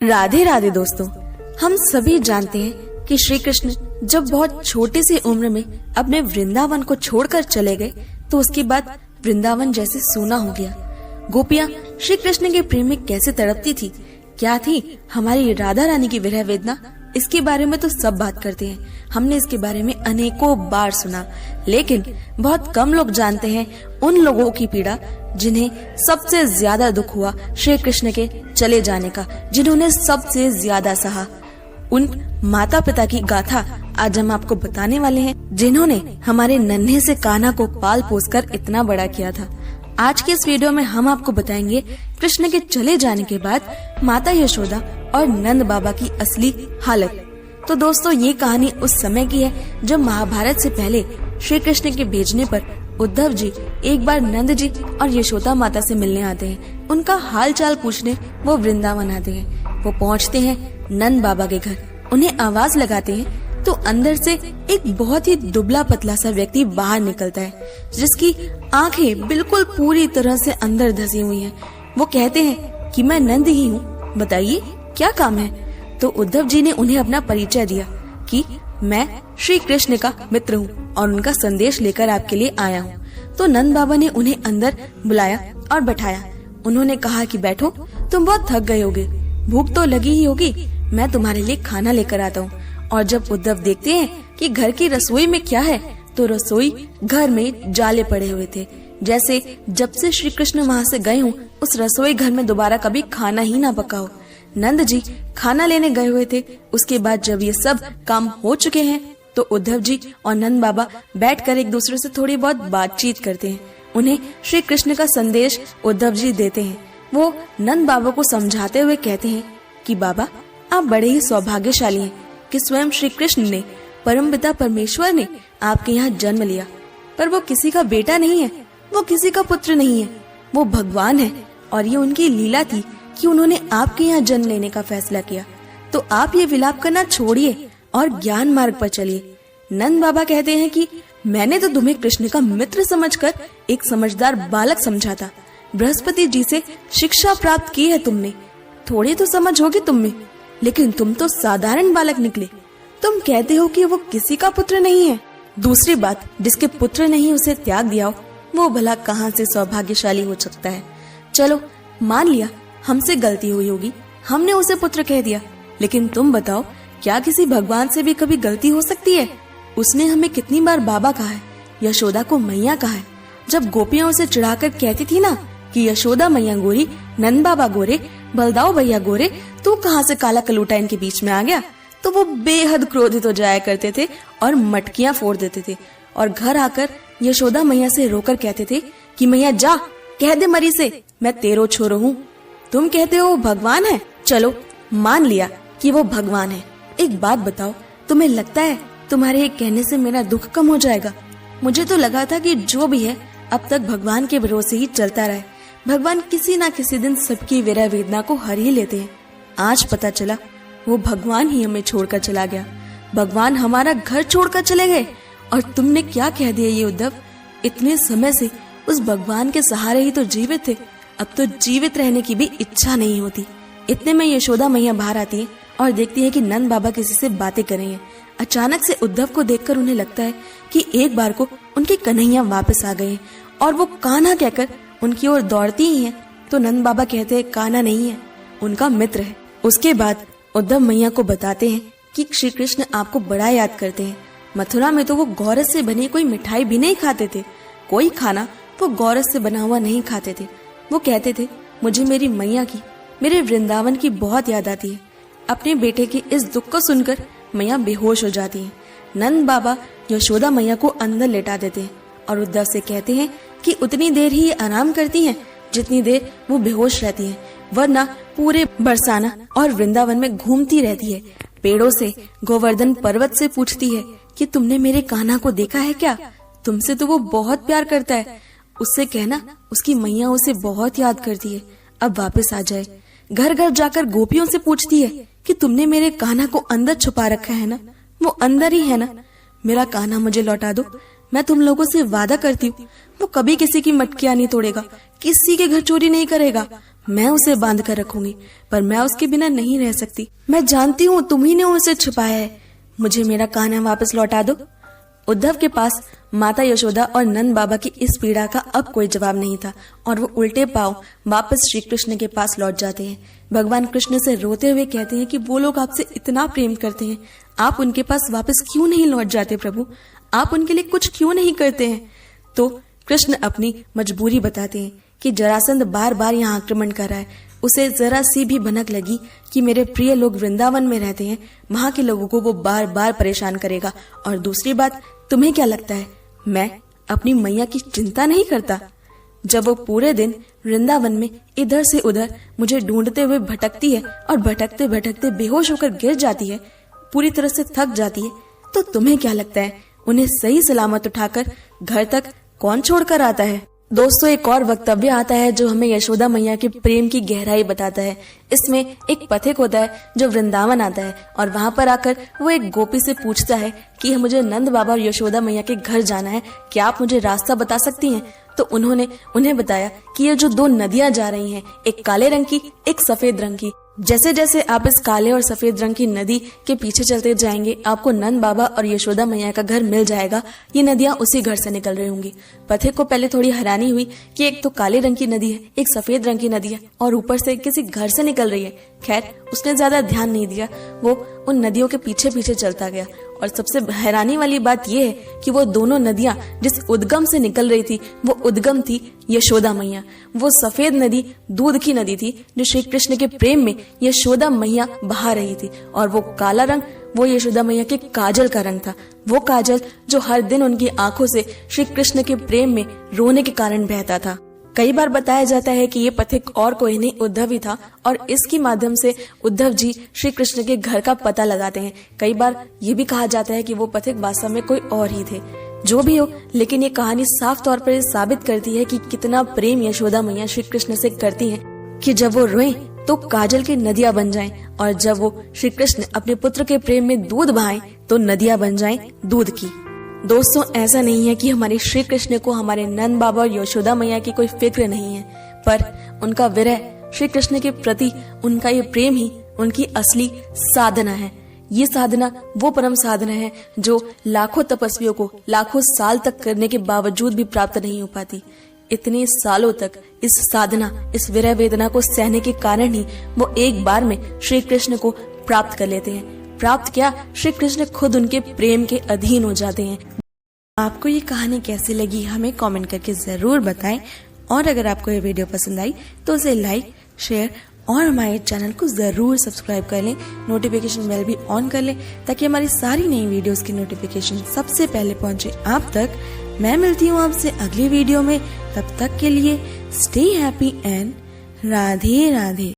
राधे राधे दोस्तों, हम सभी जानते हैं कि श्री कृष्ण जब बहुत छोटी सी उम्र में अपने वृंदावन को छोड़कर चले गए तो उसके बाद वृंदावन जैसे सूना हो गया। गोपियां श्री कृष्ण के प्रेम में कैसे तड़पती थी, क्या थी हमारी राधा रानी की विरह वेदना, इसके बारे में तो सब बात करते हैं। हमने इसके बारे में अनेकों बार सुना, लेकिन बहुत कम लोग जानते हैं उन लोगों की पीड़ा जिन्हें सबसे ज्यादा दुख हुआ श्री कृष्ण के चले जाने का, जिन्होंने सबसे ज्यादा सहा। उन माता पिता की गाथा आज हम आपको बताने वाले हैं, जिन्होंने हमारे नन्हे से कान्हा को पाल पोस कर इतना बड़ा किया था। आज के इस वीडियो में हम आपको बताएंगे कृष्ण के चले जाने के बाद माता यशोदा और नंद बाबा की असली हालत। तो दोस्तों, ये कहानी उस समय की है जब महाभारत से पहले श्री कृष्ण के भेजने पर उद्धव जी एक बार नंद जी और यशोदा माता से मिलने आते हैं। उनका हाल चाल पूछने वो वृंदावन आते हैं। वो पहुंचते हैं नंद बाबा के घर, उन्हें आवाज लगाते हैं तो अंदर से एक बहुत ही दुबला पतला सा व्यक्ति बाहर निकलता है, जिसकी आंखें बिल्कुल पूरी तरह से अंदर धसी हुई हैं। वो कहते हैं कि मैं नंद ही हूँ, बताइए क्या काम है। तो उद्धव जी ने उन्हें अपना परिचय दिया कि मैं श्री कृष्ण का मित्र हूँ और उनका संदेश लेकर आपके लिए आया हूँ। तो नंद बाबा ने उन्हें अंदर बुलाया और बैठाया। उन्होंने कहा कि बैठो, तुम बहुत थक गए होगे, भूख तो लगी ही होगी, मैं तुम्हारे लिए खाना लेकर आता हूँ। और जब उद्धव देखते हैं कि घर की रसोई में क्या है, तो रसोई घर में जाले पड़े हुए थे, जैसे जब से श्री कृष्ण वहाँ से गए हों उस रसोई घर में दोबारा कभी खाना ही ना पका हो। नंद जी खाना लेने गए हुए थे। उसके बाद जब ये सब काम हो चुके हैं तो उद्धव जी और नंद बाबा बैठकर एक दूसरे से थोड़ी बहुत बातचीत करते हैं। उन्हें श्री कृष्ण का संदेश उद्धव जी देते हैं। वो नंद बाबा को समझाते हुए कहते हैं कि बाबा, आप बड़े ही सौभाग्यशाली हैं कि स्वयं श्री कृष्ण ने, परमपिता परमेश्वर ने आपके यहाँ जन्म लिया। पर वो किसी का बेटा नहीं है, वो किसी का पुत्र नहीं है, वो भगवान है और ये उनकी लीला थी कि उन्होंने आपके यहाँ जन्म लेने का फैसला किया। तो आप ये विलाप करना छोड़िए और ज्ञान मार्ग पर चलिए। नंद बाबा कहते हैं कि मैंने तो तुम्हें कृष्ण का मित्र समझकर एक समझदार बालक समझा था। बृहस्पति जी से शिक्षा प्राप्त की है तुमने, थोड़ी तो समझ होगी तुम में, लेकिन तुम तो साधारण बालक निकले। तुम कहते हो कि वो किसी का पुत्र नहीं है। दूसरी बात, जिसके पुत्र नहीं उसे त्याग दिया हो, वो भला कहाँ से सौभाग्यशाली हो सकता है। चलो मान लिया हमसे गलती हुई होगी, हमने उसे पुत्र कह दिया, लेकिन तुम बताओ, क्या किसी भगवान से भी कभी गलती हो सकती है? उसने हमें कितनी बार बाबा कहा है, यशोदा को मैया कहा है। जब गोपियां उसे चिढ़ाकर कहती थी ना कि यशोदा मैया गोरी, नंद बाबा गोरे, बलदाओ भैया गोरे, तू कहाँ से काला कलूटा इनके बीच में आ गया, तो वो बेहद क्रोधित हो जाया करते थे और मटकियां फोड़ देते थे और घर आकर यशोदा मैया से रोकर कहते थे कि मैया जा, कह दे मरी से मैं तेरो छोरो हूँ। तुम कहते हो वो भगवान है, चलो मान लिया कि वो भगवान है। एक बात बताओ, तुम्हें लगता है तुम्हारे एक कहने से मेरा दुख कम हो जाएगा? मुझे तो लगा था कि जो भी है अब तक भगवान के भरोसे ही चलता रहे। भगवान किसी ना किसी दिन सबकी विरह वेदना को हर ही लेते हैं। आज पता चला वो भगवान ही हमें छोड़कर चला गया। भगवान हमारा घर छोड़कर चले गए। और तुमने क्या कह दिया ये उद्धव? इतने समय से उस भगवान के सहारे ही तो जीवित थे, अब तो जीवित रहने की भी इच्छा नहीं होती। इतने में यशोदा मैया बाहर आती है और देखती है कि नंद बाबा किसी से बातें कर रहे हैं। अचानक से उद्धव को देखकर उन्हें लगता है कि एक बार को उनके कन्हैया वापस आ गए हैं और वो कान्हा कहकर उनकी ओर दौड़ती ही हैं। तो नंद बाबा कहते हैं कान्हा नहीं है, उनका मित्र है। उसके बाद उद्धव मैया को बताते हैं कि श्री कृष्ण आपको बड़ा याद करते हैं। मथुरा में तो वो गौरस से बनी कोई मिठाई भी नहीं खाते थे, कोई खाना वो गौरस से बना हुआ नहीं खाते थे। वो कहते थे मुझे मेरी मैया की, मेरे वृंदावन की बहुत याद आती है। अपने बेटे के इस दुख को सुनकर मैया बेहोश हो जाती है। नंद बाबा यशोदा मैया को अंदर लेटा देते हैं और उद्धव से कहते हैं कि उतनी देर ही आराम करती हैं जितनी देर वो बेहोश रहती हैं, वरना पूरे बरसाना और वृंदावन में घूमती रहती है। पेड़ों से, गोवर्धन पर्वत से पूछती है कि तुमने मेरे कान्हा को देखा है क्या? तुमसे तो वो बहुत प्यार करता है, उससे कहना उसकी मैया उसे बहुत याद करती है, अब वापस आ जाए। घर घर जाकर गोपियों से पूछती है कि तुमने मेरे कान्हा को अंदर छुपा रखा है ना, वो अंदर ही है ना, मेरा कान्हा मुझे लौटा दो। मैं तुम लोगों से वादा करती हूँ वो कभी किसी की मटकियां नहीं तोड़ेगा, किसी के घर चोरी नहीं करेगा, मैं उसे बांध कर रखूंगी, पर मैं उसके बिना नहीं रह सकती। मैं जानती हूँ तुम ही ने उसे छुपाया है। मुझे मेरा कान्हा वापस लौटा दो। उद्धव के पास माता यशोदा और नंद बाबा की इस पीड़ा का अब कोई जवाब नहीं था और वो उल्टे पांव वापस श्री कृष्ण के पास लौट जाते हैं। भगवान कृष्ण से रोते हुए कहते हैं कि वो लोग आपसे इतना प्रेम करते हैं, आप उनके पास वापस क्यों नहीं लौट जाते प्रभु? आप उनके लिए कुछ क्यों नहीं करते हैं? तो कृष्ण अपनी मजबूरी बताते हैं कि जरासंध बार बार यहाँ आक्रमण कर रहा है। उसे जरा सी भी भनक लगी कि मेरे प्रिय लोग वृंदावन में रहते हैं, वहां के लोगों को वो बार बार परेशान करेगा। और दूसरी बात, तुम्हें क्या लगता है मैं अपनी मैया की चिंता नहीं करता? जब वो पूरे दिन वृंदावन में इधर से उधर मुझे ढूंढते हुए भटकती है और भटकते भटकते बेहोश होकर गिर जाती है, पूरी तरह से थक जाती है, तो तुम्हें क्या लगता है उन्हें सही सलामत उठाकर घर तक कौन छोड़कर आता है? दोस्तों, एक और वक्तव्य आता है जो हमें यशोदा मैया के प्रेम की गहराई बताता है। इसमें एक पथिक होता है जो वृंदावन आता है और वहां पर आकर वो एक गोपी से पूछता है कि मुझे नंद बाबा और यशोदा मैया के घर जाना है, क्या आप मुझे रास्ता बता सकती हैं? तो उन्होंने उन्हें बताया कि ये जो दो नदियां जा रही हैं, एक काले रंग की, एक सफेद रंग की, जैसे जैसे आप इस काले और सफेद रंग की नदी के पीछे चलते जाएंगे, आपको नंद बाबा और यशोदा मैया का घर मिल जाएगा। ये नदियां उसी घर से निकल रही होंगी। पथिक को पहले थोड़ी हैरानी हुई कि एक तो काले रंग की नदी है, एक सफेद रंग की नदी है और ऊपर से किसी घर से निकल रही है। खैर, उसने ज्यादा ध्यान नहीं दिया, वो उन नदियों के पीछे पीछे चलता गया। और सबसे हैरानी वाली बात यह है कि वो दोनों नदियां जिस उद्गम से निकल रही थी, वो उद्गम थी यशोदा मैया। वो सफेद नदी दूध की नदी थी जो श्री कृष्ण के प्रेम में यशोदा मैया बहा रही थी, और वो काला रंग वो यशोदा मैया के काजल का रंग था। वो काजल जो हर दिन उनकी आंखों से श्री कृष्ण के प्रेम में रोने के कारण बहता था। कई बार बताया जाता है कि ये पथिक और कोई नहीं, उद्धव ही था, और इसके माध्यम से उद्धव जी श्री कृष्ण के घर का पता लगाते हैं। कई बार ये भी कहा जाता है कि वो पथिक वास्तव में कोई और ही थे। जो भी हो, लेकिन ये कहानी साफ तौर पर साबित करती है कि कितना प्रेम यशोदा मैया श्री कृष्ण से करती हैं कि जब वो रोए तो काजल की नदियां बन जाएं, और जब वो श्री कृष्ण अपने पुत्र के प्रेम में दूध बहाएं तो नदियां बन जाएं दूध की। दोस्तों, ऐसा नहीं है कि हमारे श्री कृष्ण को हमारे नंद बाबा और यशोदा मैया की कोई फिक्र नहीं है, पर उनका विरह श्री कृष्ण के प्रति उनका ये प्रेम ही उनकी असली साधना है। ये साधना वो परम साधना है जो लाखों तपस्वियों को लाखों साल तक करने के बावजूद भी प्राप्त नहीं हो पाती। इतने सालों तक इस साधना, इस विरह वेदना को सहने के कारण ही वो एक बार में श्री कृष्ण को प्राप्त कर लेते हैं। प्राप्त क्या, श्री कृष्ण खुद उनके प्रेम के अधीन हो जाते हैं। आपको ये कहानी कैसी लगी हमें कमेंट करके जरूर बताएं, और अगर आपको ये वीडियो पसंद आई तो उसे लाइक, शेयर और हमारे चैनल को जरूर सब्सक्राइब कर लें। नोटिफिकेशन बेल भी ऑन कर लें ताकि हमारी सारी नई वीडियोस की नोटिफिकेशन सबसे पहले पहुंचे आप तक। मैं मिलती हूँ आपसे अगली वीडियो में, तब तक के लिए stay happy and Radhe Radhe.